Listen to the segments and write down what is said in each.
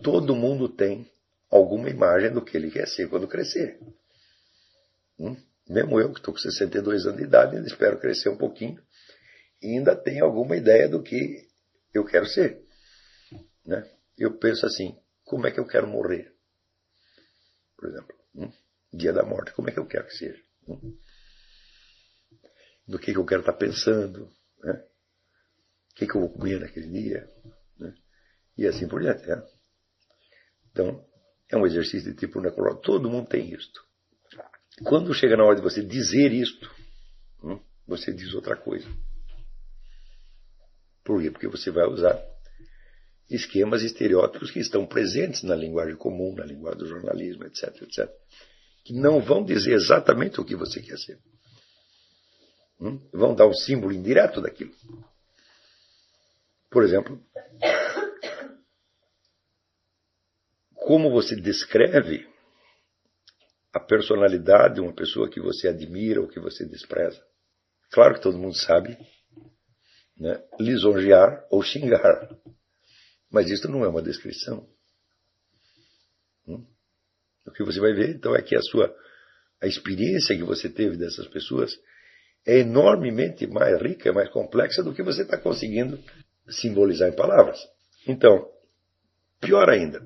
todo mundo tem alguma imagem do que ele quer ser quando crescer. Mesmo eu, que estou com 62 anos de idade, ainda espero crescer um pouquinho, e ainda tenho alguma ideia do que eu quero ser. Né? Eu penso assim, como é que eu quero morrer? Por exemplo, dia da morte, como é que eu quero que seja? Do que eu quero estar pensando? Né? O que eu vou comer naquele dia? Né? E assim por diante. Né? Então, é um exercício de tipo necrológico. Todo mundo tem isto. Quando chega na hora de você dizer isto, você diz outra coisa. Por quê? Porque você vai usar esquemas e estereótipos que estão presentes na linguagem comum, na linguagem do jornalismo, etc, etc. Que não vão dizer exatamente o que você quer ser. Vão dar um símbolo indireto daquilo. Por exemplo, como você descreve a personalidade de uma pessoa que você admira ou que você despreza. Claro que todo mundo sabe, né, lisonjear ou xingar. Mas isso não é uma descrição. O que você vai ver, então, é que a experiência que você teve dessas pessoas é enormemente mais rica, mais complexa do que você está conseguindo simbolizar em palavras. Então, pior ainda,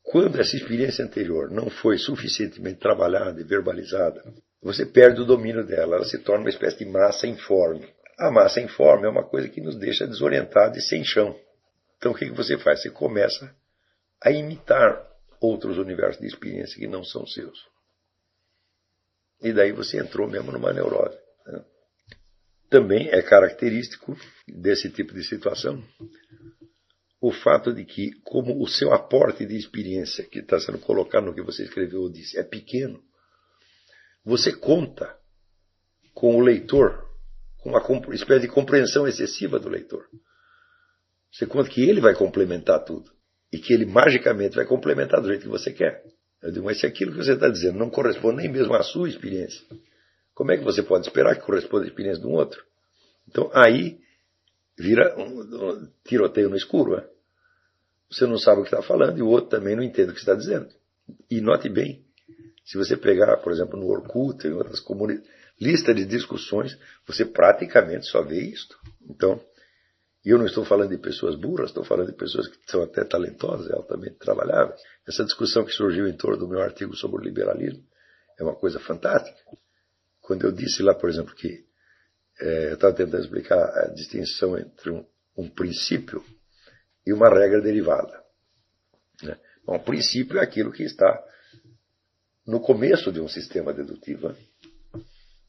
quando essa experiência anterior não foi suficientemente trabalhada e verbalizada, você perde o domínio dela, ela se torna uma espécie de massa informe. A massa informe é uma coisa que nos deixa desorientados e sem chão. Então o que você faz? Você começa a imitar outros universos de experiência que não são seus. E daí você entrou mesmo numa neurose. Né? Também é característico desse tipo de situação o fato de que, como o seu aporte de experiência que está sendo colocado no que você escreveu ou disse é pequeno, você conta com o leitor, com uma espécie de compreensão excessiva do leitor. Você conta que ele vai complementar tudo. E que ele magicamente vai complementar do jeito que você quer. Eu digo, mas se aquilo que você está dizendo não corresponde nem mesmo à sua experiência, como é que você pode esperar que corresponda à experiência de um outro? Então aí vira um tiroteio no escuro. Né? Você não sabe o que está falando e o outro também não entende o que está dizendo. E note bem, se você pegar, por exemplo, no Orkut, em outras comunidades, lista de discussões, você praticamente só vê isto. Então, e eu não estou falando de pessoas burras, estou falando de pessoas que são até talentosas, altamente trabalháveis. Essa discussão que surgiu em torno do meu artigo sobre o liberalismo é uma coisa fantástica. Quando eu disse lá, por exemplo, que eu estava tentando explicar a distinção entre um princípio e uma regra derivada. Né? Bom, o princípio é aquilo que está no começo de um sistema dedutivo, né?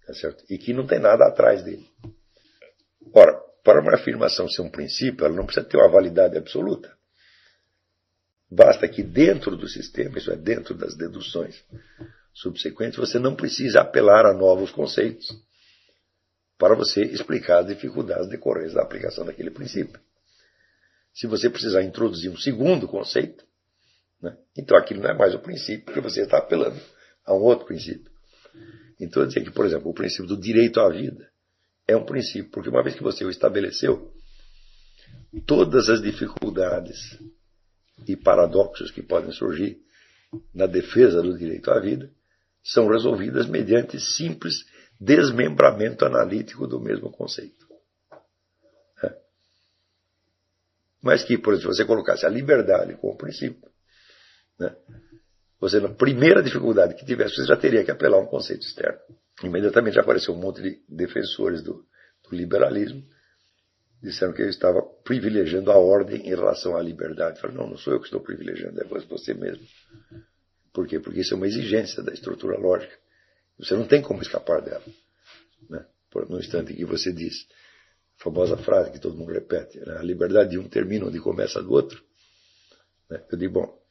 Tá certo? E que não tem nada atrás dele. Ora, para uma afirmação ser um princípio, ela não precisa ter uma validade absoluta. Basta que dentro do sistema, isso é, dentro das deduções subsequentes, você não precisa apelar a novos conceitos para você explicar as dificuldades decorrentes da aplicação daquele princípio. Se você precisar introduzir um segundo conceito, né, então aquilo não é mais o princípio, porque você está apelando a um outro princípio. Então eu dizer que, por exemplo, o princípio do direito à vida é um princípio, porque uma vez que você o estabeleceu, todas as dificuldades e paradoxos que podem surgir na defesa do direito à vida são resolvidas mediante simples desmembramento analítico do mesmo conceito. Mas que, por exemplo, se você colocasse a liberdade como princípio, né, você, na primeira dificuldade que tivesse, você já teria que apelar a um conceito externo. Imediatamente já apareceu um monte de defensores do liberalismo, disseram que eu estava privilegiando a ordem em relação à liberdade. Eu falei, não sou eu que estou privilegiando, é você mesmo. Por quê? Porque isso é uma exigência da estrutura lógica. Você não tem como escapar dela. Né? No instante em que você diz, a famosa frase que todo mundo repete, né? A liberdade de um termina onde começa a do outro. Né? Eu digo, bom,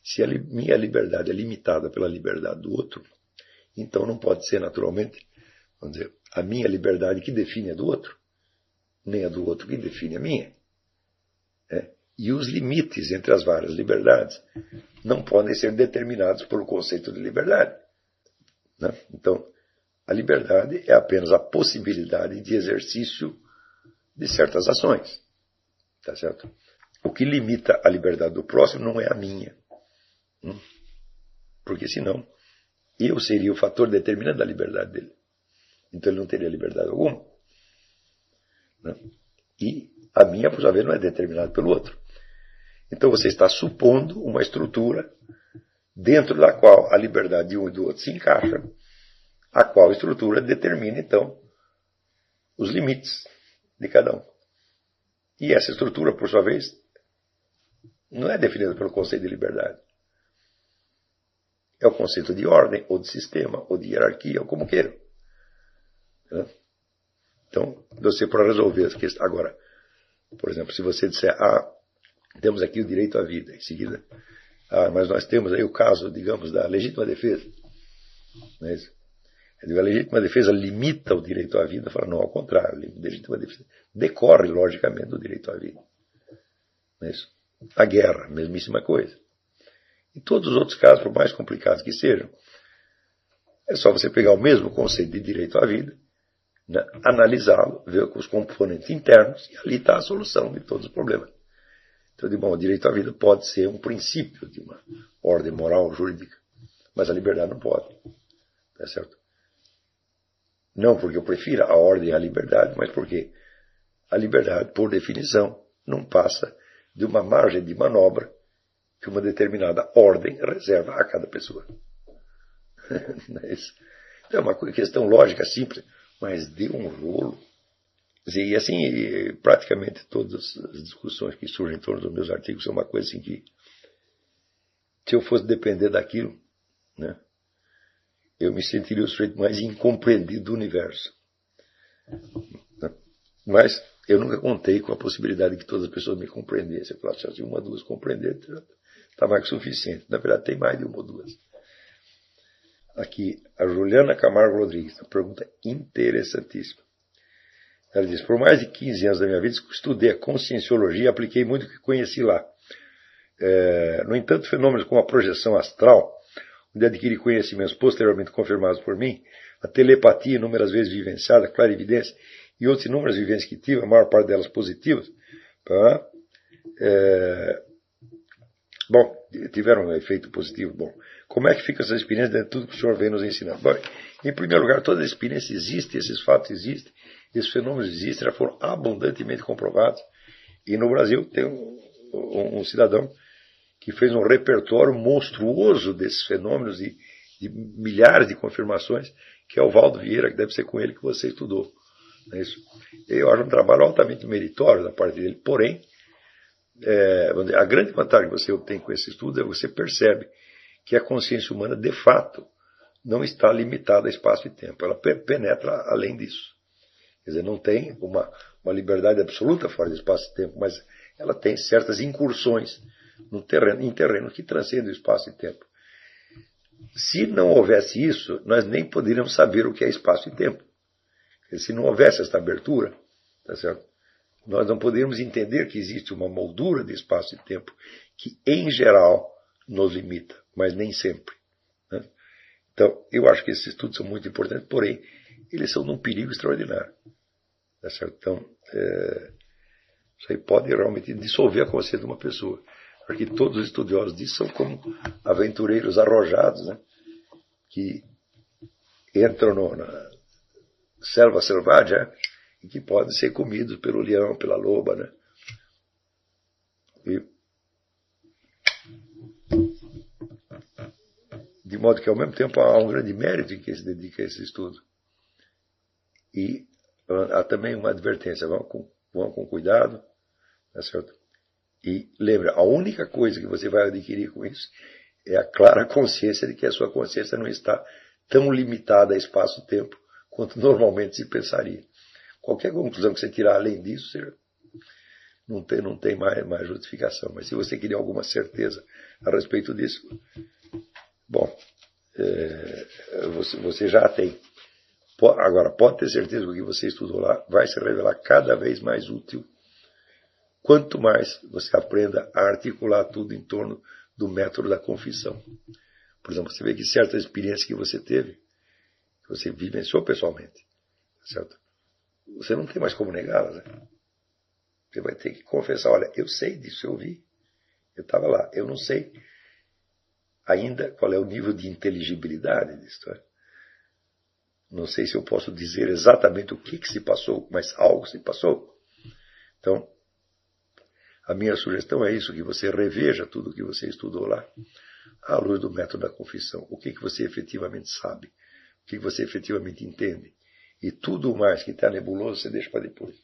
se a minha liberdade é limitada pela liberdade do outro, então não pode ser naturalmente, vamos dizer, a minha liberdade que define a do outro, nem a do outro que define a minha. E os limites entre as várias liberdades não podem ser determinados pelo conceito de liberdade. Né? Então, a liberdade é apenas a possibilidade de exercício de certas ações. Tá certo? o que limita a liberdade do próximo não é a minha. Porque senão eu seria o fator determinante da liberdade dele. Então ele não teria liberdade alguma. E a minha, por sua vez, não é determinada pelo outro. Então você está supondo uma estrutura dentro da qual a liberdade de um e do outro se encaixa, a qual estrutura determina, então, os limites de cada um. E essa estrutura, por sua vez, não é definida pelo conceito de liberdade. É o conceito de ordem, ou de sistema, ou de hierarquia, ou como queira. Então, você para resolver as questões. Agora, por exemplo, se você disser, temos aqui o direito à vida, em seguida, mas nós temos aí o caso, digamos, da legítima defesa. Não é isso? A legítima defesa limita o direito à vida, fala, não, ao contrário, a legítima defesa decorre, logicamente, do direito à vida. Não é isso? A guerra, mesmíssima coisa. E todos os outros casos, por mais complicados que sejam, é só você pegar o mesmo conceito de direito à vida, né, analisá-lo, ver com os componentes internos, e ali está a solução de todos os problemas. Então, o direito à vida pode ser um princípio de uma ordem moral, jurídica, mas a liberdade não pode. Tá certo? Não porque eu prefira a ordem à liberdade, mas porque a liberdade, por definição, não passa de uma margem de manobra que uma determinada ordem reserva a cada pessoa. Não é isso? É uma questão lógica simples, mas deu um rolo. E assim, praticamente todas as discussões que surgem em torno dos meus artigos são uma coisa assim que, se eu fosse depender daquilo, né, eu me sentiria o sujeito mais incompreendido do universo. Mas eu nunca contei com a possibilidade de que todas as pessoas me compreendessem. Eu falava, se uma ou duas compreender, está mais que suficiente. Na verdade, tem mais de uma ou duas. Aqui, a Juliana Camargo Rodrigues, uma pergunta interessantíssima. Ela diz, por mais de 15 anos da minha vida, estudei a conscienciologia e apliquei muito o que conheci lá. No entanto, fenômenos como a projeção astral, onde adquiri conhecimentos posteriormente confirmados por mim, a telepatia inúmeras vezes vivenciada, a clarividência e outras inúmeras vivências que tive, a maior parte delas positivas, tiveram um efeito positivo. Bom, como é que fica essa experiência dentro de tudo que o senhor vem nos ensinando? Bom, em primeiro lugar, toda a experiência existe, esses fatos existem, esses fenômenos existem, já foram abundantemente comprovados. E no Brasil tem um cidadão que fez um repertório monstruoso desses fenômenos de milhares de confirmações, que é o Valdo Vieira, que deve ser com ele que você estudou. Não é isso? Eu acho um trabalho altamente meritório da parte dele, porém, a grande vantagem que você obtém com esse estudo é que você percebe que a consciência humana, de fato, não está limitada a espaço e tempo. Ela penetra além disso. Quer dizer, não tem uma liberdade absoluta fora de espaço e tempo, mas ela tem certas incursões em terreno que transcendem o espaço e tempo. Se não houvesse isso, nós nem poderíamos saber o que é espaço e tempo. Se não houvesse essa abertura, tá certo? Nós não poderíamos entender que existe uma moldura de espaço e tempo que, em geral, nos limita, mas nem sempre. Né? Então, eu acho que esses estudos são muito importantes, porém, eles são de um perigo extraordinário. Tá certo? Então, isso aí pode realmente dissolver a consciência de uma pessoa. Porque todos os estudiosos disso são como aventureiros arrojados, né? Que entram na selva selvagem, e que podem ser comidos pelo leão, pela loba, né? De modo que, ao mesmo tempo, há um grande mérito em quem se dedica a esse estudo. E há também uma advertência, vão com cuidado, tá certo? E lembra, a única coisa que você vai adquirir com isso é a clara consciência de que a sua consciência não está tão limitada a espaço e tempo quanto normalmente se pensaria. Qualquer conclusão que você tirar além disso, você não tem mais justificação. Mas se você queria alguma certeza a respeito disso, bom, você já a tem. Agora, pode ter certeza que o que você estudou lá vai se revelar cada vez mais útil, quanto mais você aprenda a articular tudo em torno do método da confissão. Por exemplo, você vê que certas experiências que você teve, que você vivenciou pessoalmente, certo? Você não tem mais como negá-las, né? Você vai ter que confessar, olha, eu sei disso, eu vi. Eu estava lá. Eu não sei ainda qual é o nível de inteligibilidade disso. Não sei se eu posso dizer exatamente o que se passou, mas algo se passou. Então, a minha sugestão é isso, que você reveja tudo o que você estudou lá, à luz do método da confissão. O que você efetivamente sabe, o que você efetivamente entende. E tudo mais que está nebuloso, você deixa para depois.